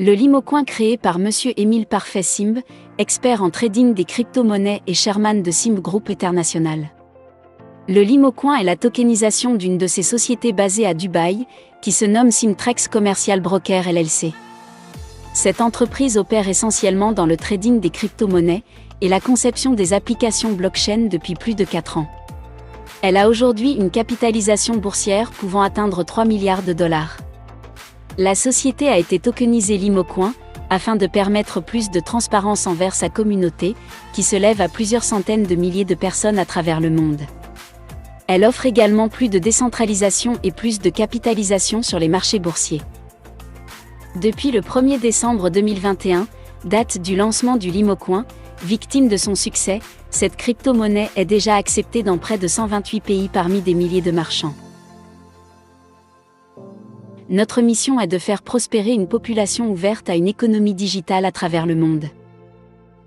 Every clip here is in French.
Le Limocoin créé par Monsieur Émile Parfait-Simb, expert en trading des crypto-monnaies et chairman de Simb Group International. Le Limocoin est la tokenisation d'une de ces sociétés basées à Dubaï, qui se nomme Simtrex Commercial Broker LLC. Cette entreprise opère essentiellement dans le trading des crypto-monnaies et la conception des applications blockchain depuis plus de 4 ans. Elle a aujourd'hui une capitalisation boursière pouvant atteindre 3 milliards de dollars. La société a été tokenisée Limocoin, afin de permettre plus de transparence envers sa communauté, qui se lève à plusieurs centaines de milliers de personnes à travers le monde. Elle offre également plus de décentralisation et plus de capitalisation sur les marchés boursiers. Depuis le 1er décembre 2021, date du lancement du Limocoin, victime de son succès, cette crypto-monnaie est déjà acceptée dans près de 128 pays parmi des milliers de marchands. Notre mission est de faire prospérer une population ouverte à une économie digitale à travers le monde.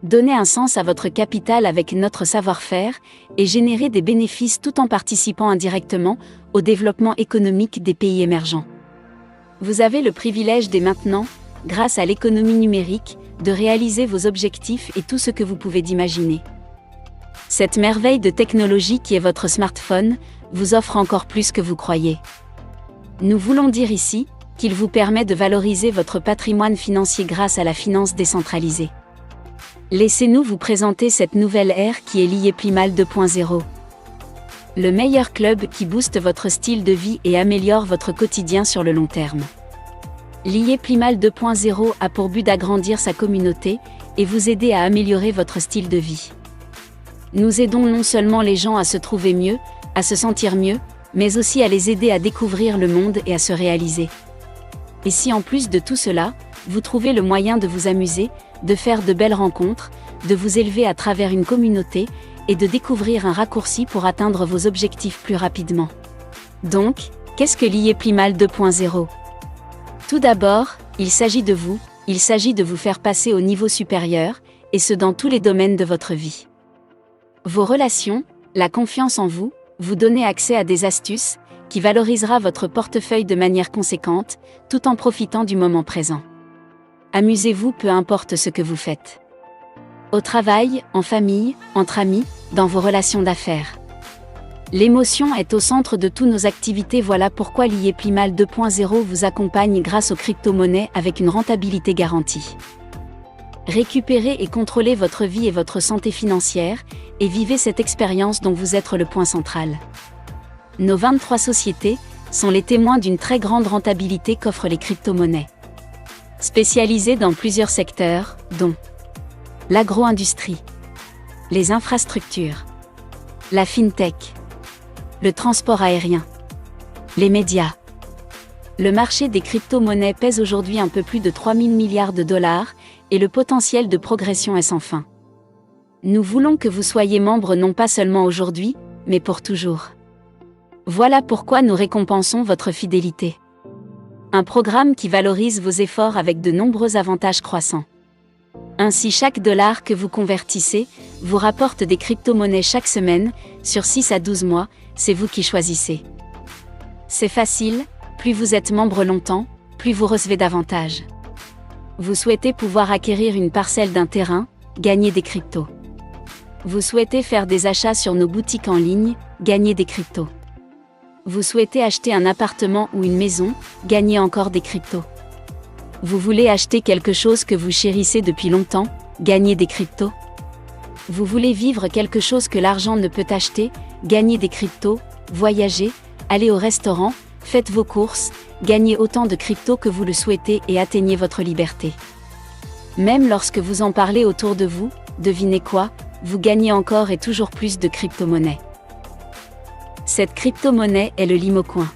Donner un sens à votre capital avec notre savoir-faire et générer des bénéfices tout en participant indirectement au développement économique des pays émergents. Vous avez le privilège dès maintenant, grâce à l'économie numérique, de réaliser vos objectifs et tout ce que vous pouvez d'imaginer. Cette merveille de technologie qui est votre smartphone vous offre encore plus que vous croyez. Nous voulons dire ici qu'il vous permet de valoriser votre patrimoine financier grâce à la finance décentralisée. Laissez-nous vous présenter cette nouvelle ère qui est l'IE-Plimal 2.0. Le meilleur club qui booste votre style de vie et améliore votre quotidien sur le long terme. L'IE-Plimal 2.0 a pour but d'agrandir sa communauté et vous aider à améliorer votre style de vie. Nous aidons non seulement les gens à se trouver mieux, à se sentir mieux, mais aussi à les aider à découvrir le monde et à se réaliser. Et si en plus de tout cela, vous trouvez le moyen de vous amuser, de faire de belles rencontres, de vous élever à travers une communauté, et de découvrir un raccourci pour atteindre vos objectifs plus rapidement. Donc, qu'est-ce que l'IE-Plimal 2.0 ? Tout d'abord, il s'agit de vous faire passer au niveau supérieur, et ce dans tous les domaines de votre vie. Vos relations, la confiance en vous donner accès à des astuces, qui valorisera votre portefeuille de manière conséquente, tout en profitant du moment présent. Amusez-vous peu importe ce que vous faites. Au travail, en famille, entre amis, dans vos relations d'affaires. L'émotion est au centre de toutes nos activités, voilà pourquoi l'IE-Plimal 2.0 vous accompagne grâce aux crypto-monnaies avec une rentabilité garantie. Récupérez et contrôlez votre vie et votre santé financière, et vivez cette expérience dont vous êtes le point central. Nos 23 sociétés sont les témoins d'une très grande rentabilité qu'offrent les crypto-monnaies. Spécialisées dans plusieurs secteurs, dont l'agro-industrie, les infrastructures, la fintech, le transport aérien, les médias. Le marché des crypto-monnaies pèse aujourd'hui un peu plus de 3 000 milliards de dollars, et le potentiel de progression est sans fin. Nous voulons que vous soyez membre non pas seulement aujourd'hui, mais pour toujours. Voilà pourquoi nous récompensons votre fidélité. Un programme qui valorise vos efforts avec de nombreux avantages croissants. Ainsi, chaque dollar que vous convertissez vous rapporte des crypto-monnaies chaque semaine, sur 6 à 12 mois, c'est vous qui choisissez. C'est facile, plus vous êtes membre longtemps, plus vous recevez davantage. Vous souhaitez pouvoir acquérir une parcelle d'un terrain, gagner des cryptos. Vous souhaitez faire des achats sur nos boutiques en ligne, gagner des cryptos. Vous souhaitez acheter un appartement ou une maison, gagner encore des cryptos. Vous voulez acheter quelque chose que vous chérissez depuis longtemps, gagner des cryptos. Vous voulez vivre quelque chose que l'argent ne peut acheter, gagner des cryptos, voyager, aller au restaurant, faites vos courses, gagnez autant de cryptos que vous le souhaitez et atteignez votre liberté. Même lorsque vous en parlez autour de vous, devinez quoi, vous gagnez encore et toujours plus de crypto-monnaies. Cette crypto-monnaie est le Limocoin.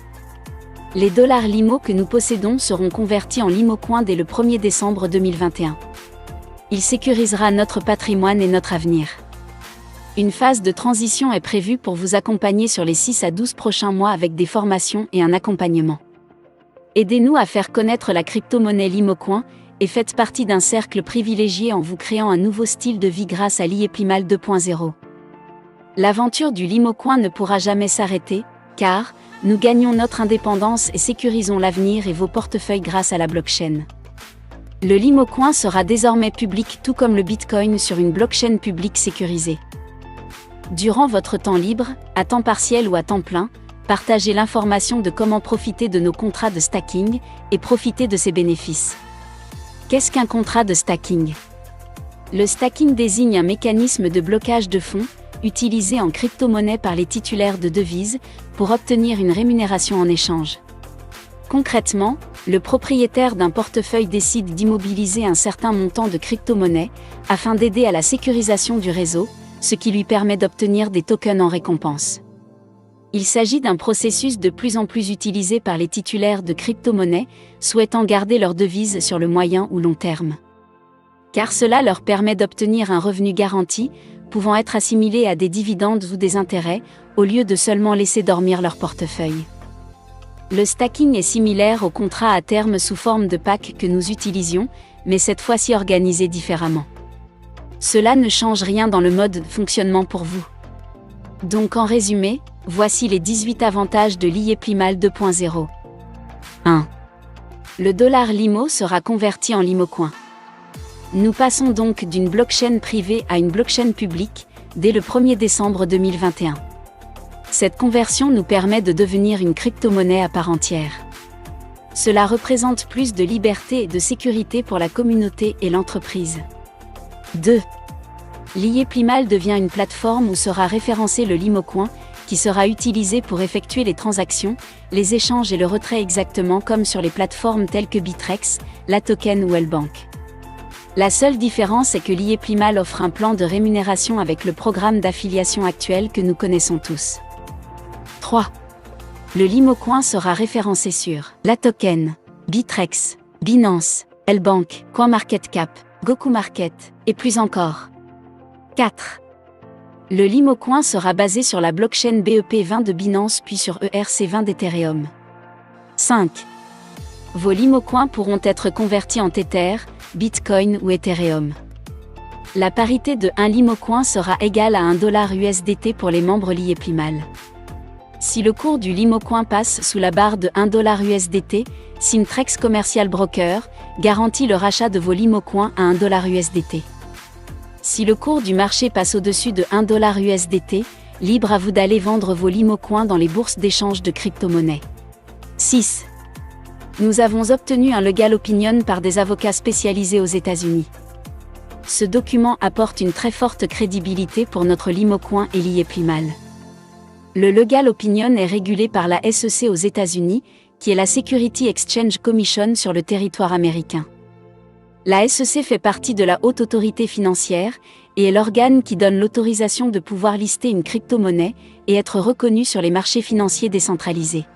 Les dollars Limo que nous possédons seront convertis en Limocoin dès le 1er décembre 2021. Il sécurisera notre patrimoine et notre avenir. Une phase de transition est prévue pour vous accompagner sur les 6 à 12 prochains mois avec des formations et un accompagnement. Aidez-nous à faire connaître la crypto-monnaie Limocoin et faites partie d'un cercle privilégié en vous créant un nouveau style de vie grâce à l'IE-Plimal 2.0. L'aventure du Limocoin ne pourra jamais s'arrêter, car nous gagnons notre indépendance et sécurisons l'avenir et vos portefeuilles grâce à la blockchain. Le Limocoin sera désormais public tout comme le Bitcoin sur une blockchain publique sécurisée. Durant votre temps libre, à temps partiel ou à temps plein, partagez l'information de comment profiter de nos contrats de stacking et profiter de ses bénéfices. Qu'est-ce qu'un contrat de stacking ? Le stacking désigne un mécanisme de blocage de fonds, utilisé en crypto-monnaie par les titulaires de devises, pour obtenir une rémunération en échange. Concrètement, le propriétaire d'un portefeuille décide d'immobiliser un certain montant de crypto-monnaie, afin d'aider à la sécurisation du réseau, ce qui lui permet d'obtenir des tokens en récompense. Il s'agit d'un processus de plus en plus utilisé par les titulaires de crypto-monnaies, souhaitant garder leur devise sur le moyen ou long terme. Car cela leur permet d'obtenir un revenu garanti, pouvant être assimilé à des dividendes ou des intérêts, au lieu de seulement laisser dormir leur portefeuille. Le stacking est similaire au contrat à terme sous forme de pack que nous utilisions, mais cette fois-ci organisé différemment. Cela ne change rien dans le mode de fonctionnement pour vous. Donc en résumé, voici les 18 avantages de l'IEPlimal 2.0. 1. Le dollar Limo sera converti en Limocoin. Nous passons donc d'une blockchain privée à une blockchain publique, dès le 1er décembre 2021. Cette conversion nous permet de devenir une crypto-monnaie à part entière. Cela représente plus de liberté et de sécurité pour la communauté et l'entreprise. 2. L'IEPlimal devient une plateforme où sera référencé le Limocoin, qui sera utilisé pour effectuer les transactions, les échanges et le retrait exactement comme sur les plateformes telles que Bittrex, LaToken ou Lbank. La seule différence est que l'IEPlimal offre un plan de rémunération avec le programme d'affiliation actuel que nous connaissons tous. 3. Le Limocoin sera référencé sur LaToken, Bittrex, Binance, Lbank, CoinMarketCap, GokuMarket, et plus encore. 4. Le Limocoin sera basé sur la blockchain BEP20 de Binance puis sur ERC20 d'Ethereum. 5. Vos Limocoins pourront être convertis en Tether, Bitcoin ou Ethereum. La parité de 1 Limocoin sera égale à $1 USDT pour les membres l'IEPlimal. Si le cours du Limocoin passe sous la barre de $1 USDT, Simtrex Commercial Broker garantit le rachat de vos Limocoins à $1 USDT. Si le cours du marché passe au-dessus de $1 USDT, libre à vous d'aller vendre vos Limocoins dans les bourses d'échange de crypto-monnaies. 6. Nous avons obtenu un legal opinion par des avocats spécialisés aux États-Unis. Ce document apporte une très forte crédibilité pour notre Limocoin et l'IEPlimal. Le legal opinion est régulé par la SEC aux États-Unis, qui est la Security Exchange Commission sur le territoire américain. La SEC fait partie de la Haute Autorité Financière et est l'organe qui donne l'autorisation de pouvoir lister une crypto-monnaie et être reconnu sur les marchés financiers décentralisés.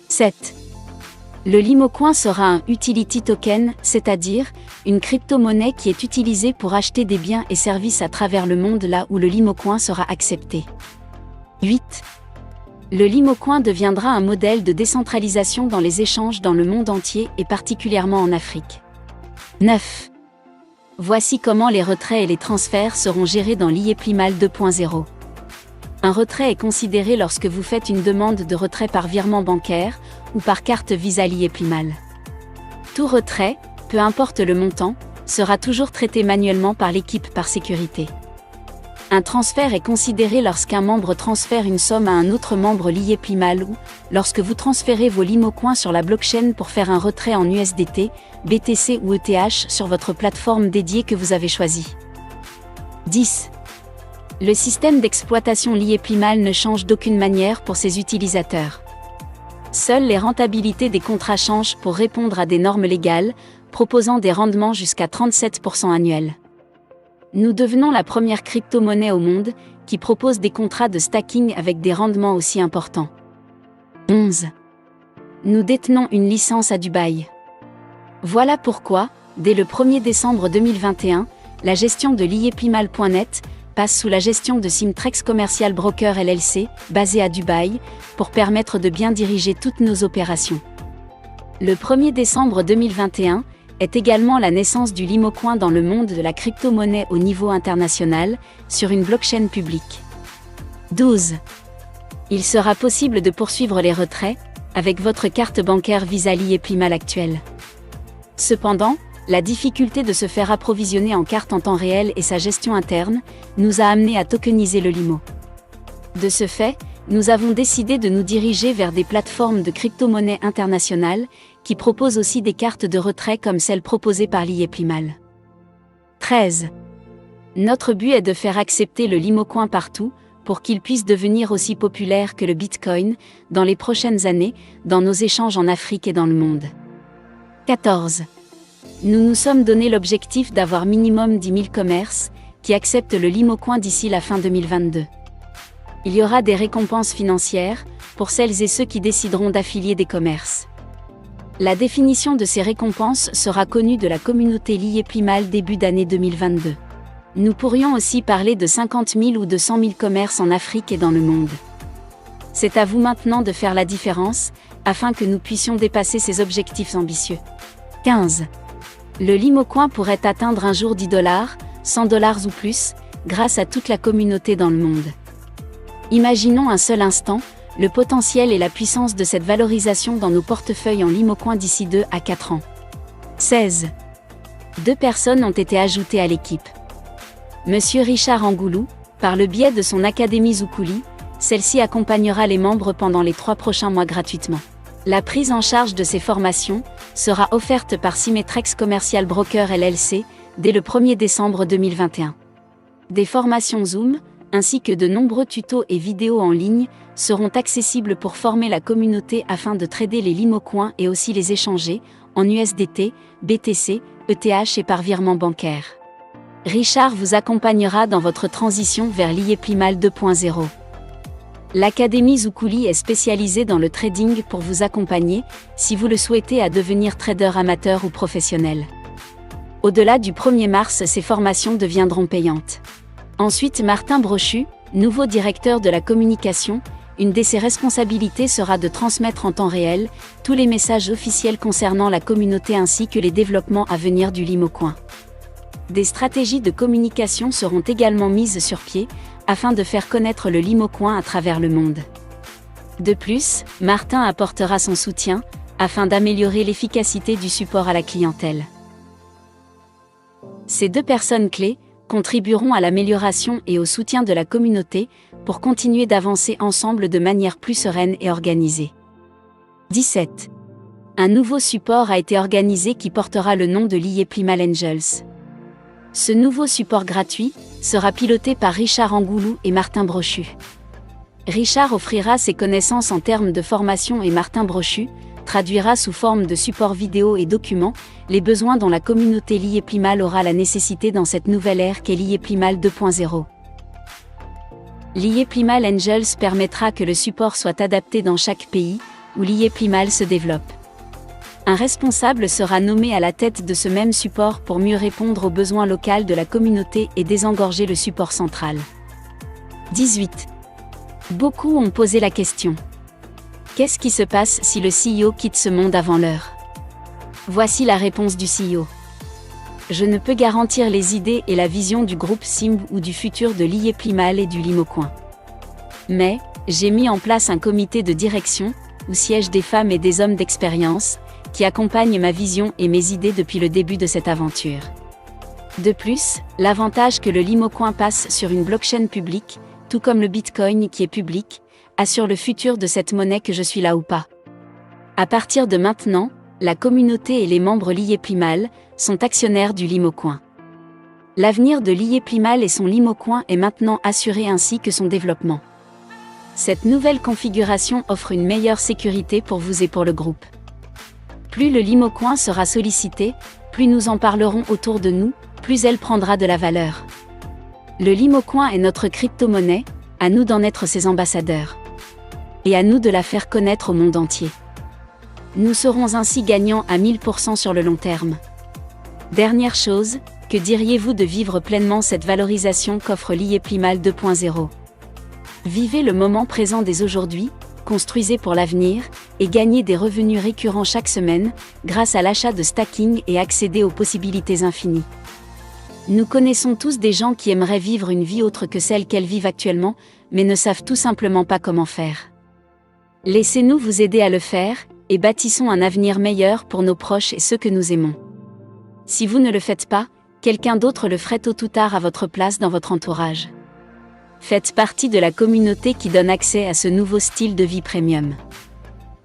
7. Le Limocoin sera un utility token, c'est-à-dire une crypto-monnaie qui est utilisée pour acheter des biens et services à travers le monde là où le Limocoin sera accepté. 8. Le Limocoin deviendra un modèle de décentralisation dans les échanges dans le monde entier et particulièrement en Afrique. 9. Voici comment les retraits et les transferts seront gérés dans l'IEPlimal 2.0. Un retrait est considéré lorsque vous faites une demande de retrait par virement bancaire ou par carte Visa l'IEPlimal. Tout retrait, peu importe le montant, sera toujours traité manuellement par l'équipe par sécurité. Un transfert est considéré lorsqu'un membre transfère une somme à un autre membre l'IEPlimal ou lorsque vous transférez vos Limocoins sur la blockchain pour faire un retrait en USDT, BTC ou ETH sur votre plateforme dédiée que vous avez choisie. 10. Le système d'exploitation l'IEPlimal ne change d'aucune manière pour ses utilisateurs. Seules les rentabilités des contrats changent pour répondre à des normes légales, proposant des rendements jusqu'à 37% annuels. Nous devenons la première crypto-monnaie au monde qui propose des contrats de stacking avec des rendements aussi importants. 11. Nous détenons une licence à Dubaï. Voilà pourquoi, dès le 1er décembre 2021, la gestion de l'IEPlimal.net passe sous la gestion de Simtrex Commercial Broker LLC, basée à Dubaï, pour permettre de bien diriger toutes nos opérations. Le 1er décembre 2021 est également la naissance du Limocoin dans le monde de la crypto-monnaie au niveau international, sur une blockchain publique. 12. Il sera possible de poursuivre les retraits, avec votre carte bancaire Visa l'IEPlimal actuelle. Cependant, La difficulté de se faire approvisionner en cartes en temps réel et sa gestion interne nous a amené à tokeniser le Limo. De ce fait, nous avons décidé de nous diriger vers des plateformes de crypto-monnaie internationales qui proposent aussi des cartes de retrait comme celles proposées par Liyeplimal. 13. Notre but est de faire accepter le Limocoin partout, pour qu'il puisse devenir aussi populaire que le Bitcoin, dans les prochaines années, dans nos échanges en Afrique et dans le monde. 14. Nous nous sommes donné l'objectif d'avoir minimum 10 000 commerces qui acceptent le Limocoin d'ici la fin 2022. Il y aura des récompenses financières pour celles et ceux qui décideront d'affilier des commerces. La définition de ces récompenses sera connue de la communauté Liyeplimal début d'année 2022. Nous pourrions aussi parler de 50 000 ou de 100 000 commerces en Afrique et dans le monde. C'est à vous maintenant de faire la différence, afin que nous puissions dépasser ces objectifs ambitieux. 15. Le Limocoin pourrait atteindre un jour 10 $, 100 $ ou plus, grâce à toute la communauté dans le monde. Imaginons un seul instant, le potentiel et la puissance de cette valorisation dans nos portefeuilles en Limocoin d'ici 2 à 4 ans. 16. 2 personnes ont été ajoutées à l'équipe. Monsieur Richard Angoulou, par le biais de son académie Zoukouli, celle-ci accompagnera les membres pendant les 3 prochains mois gratuitement. La prise en charge de ces formations sera offerte par Symetrex Commercial Broker LLC dès le 1er décembre 2021. Des formations Zoom, ainsi que de nombreux tutos et vidéos en ligne, seront accessibles pour former la communauté afin de trader les Limocoins et aussi les échanger, en USDT, BTC, ETH et par virement bancaire. Richard vous accompagnera dans votre transition vers Liyeplimal 2.0. L'Académie Zoukouli est spécialisée dans le trading pour vous accompagner, si vous le souhaitez, à devenir trader amateur ou professionnel. Au-delà du 1er mars, ces formations deviendront payantes. Ensuite, Martin Brochu, nouveau directeur de la communication, une de ses responsabilités sera de transmettre en temps réel tous les messages officiels concernant la communauté ainsi que les développements à venir du Limocoin. Des stratégies de communication seront également mises sur pied, afin de faire connaître le Limocoin à travers le monde. De plus, Martin apportera son soutien, afin d'améliorer l'efficacité du support à la clientèle. Ces 2 personnes clés contribueront à l'amélioration et au soutien de la communauté, pour continuer d'avancer ensemble de manière plus sereine et organisée. 17. Un nouveau support a été organisé qui portera le nom de Liyeplimal Angels. Ce nouveau support gratuit sera piloté par Richard Angoulou et Martin Brochu. Richard offrira ses connaissances en termes de formation et Martin Brochu traduira sous forme de support vidéo et documents les besoins dont la communauté Liyeplimal aura la nécessité dans cette nouvelle ère qu'est Liyeplimal 2.0. Liyeplimal Angels permettra que le support soit adapté dans chaque pays où Liyeplimal se développe. Un responsable sera nommé à la tête de ce même support pour mieux répondre aux besoins locaux de la communauté et désengorger le support central. 18. Beaucoup ont posé la question. Qu'est-ce qui se passe si le CEO quitte ce monde avant l'heure? Voici la réponse du CEO. Je ne peux garantir les idées et la vision du groupe SIMB ou du futur de Liyeplimal et du Limocoin. Mais, j'ai mis en place un comité de direction, où siègent des femmes et des hommes d'expérience, qui accompagnent ma vision et mes idées depuis le début de cette aventure. De plus, l'avantage que le Limocoin passe sur une blockchain publique, tout comme le Bitcoin qui est public, assure le futur de cette monnaie que je suis là ou pas. À partir de maintenant, la communauté et les membres Liyeplimal sont actionnaires du Limocoin. L'avenir de Liyeplimal et son Limocoin est maintenant assuré ainsi que son développement. Cette nouvelle configuration offre une meilleure sécurité pour vous et pour le groupe. Plus le Limocoin sera sollicité, plus nous en parlerons autour de nous, plus elle prendra de la valeur. Le Limocoin est notre crypto-monnaie, à nous d'en être ses ambassadeurs. Et à nous de la faire connaître au monde entier. Nous serons ainsi gagnants à 1000% sur le long terme. Dernière chose, que diriez-vous de vivre pleinement cette valorisation qu'offre Liyeplimal 2.0 ? Vivez le moment présent dès aujourd'hui, construisez pour l'avenir, et gagnez des revenus récurrents chaque semaine, grâce à l'achat de stacking et accéder aux possibilités infinies. Nous connaissons tous des gens qui aimeraient vivre une vie autre que celle qu'elles vivent actuellement, mais ne savent tout simplement pas comment faire. Laissez-nous vous aider à le faire, et bâtissons un avenir meilleur pour nos proches et ceux que nous aimons. Si vous ne le faites pas, quelqu'un d'autre le ferait tôt ou tard à votre place dans votre entourage. Faites partie de la communauté qui donne accès à ce nouveau style de vie premium.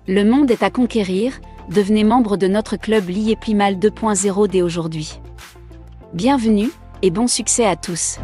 Le monde est à conquérir, devenez membre de notre club Lié Plimal 2.0 dès aujourd'hui. Bienvenue, et bon succès à tous.